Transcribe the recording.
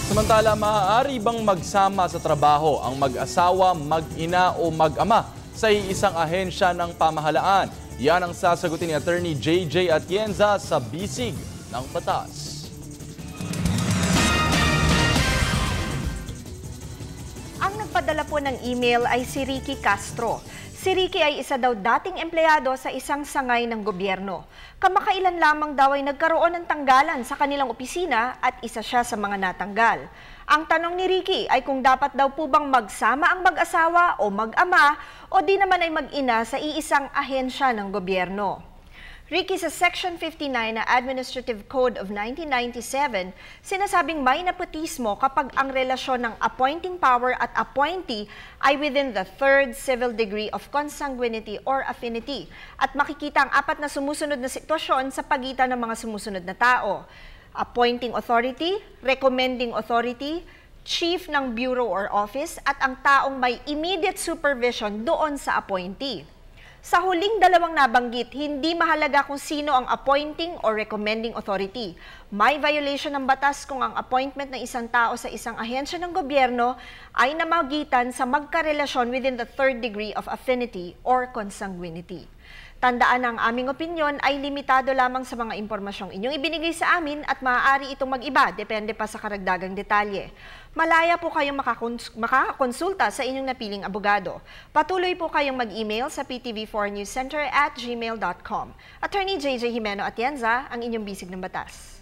Samantala, maaari bang magsama sa trabaho ang mag-asawa, mag-ina o mag-ama sa isang ahensya ng pamahalaan? Yan ang sasagutin ni Attorney JJ Atienza sa Bisig ng Batas. Ang nagpadala po ng email ay si Ricky Castro. Si Ricky ay isa daw dating empleyado sa isang sangay ng gobyerno. Kamakailan lamang daw ay nagkaroon ng tanggalan sa kanilang opisina at isa siya sa mga natanggal. Ang tanong ni Ricky ay kung dapat daw po bang magsama ang mag-asawa o mag-ama o di naman ay mag-ina sa iisang ahensya ng gobyerno. Ricky, sa Section 59 na Administrative Code of 1997, sinasabing may nepotismo kapag ang relasyon ng appointing power at appointee ay within the third civil degree of consanguinity or affinity. At makikita ang apat na sumusunod na sitwasyon sa pagitan ng mga sumusunod na tao: appointing authority, recommending authority, chief ng bureau or office, at ang taong may immediate supervision doon sa appointee. Sa huling dalawang nabanggit, hindi mahalaga kung sino ang appointing or recommending authority. May violation ng batas kung ang appointment ng isang tao sa isang ahensya ng gobyerno ay namagitan sa magkarelasyon within the third degree of affinity or consanguinity. Tandaan ang aming opinyon ay limitado lamang sa mga impormasyong inyong ibinigay sa amin at maaari itong mag-iba, depende pa sa karagdagang detalye. Malaya po kayong makakonsulta sa inyong napiling abogado. Patuloy po kayong mag-email sa ptv4newscenter@gmail.com. Attorney JJ Jimeno Atienza, ang inyong bisig ng batas.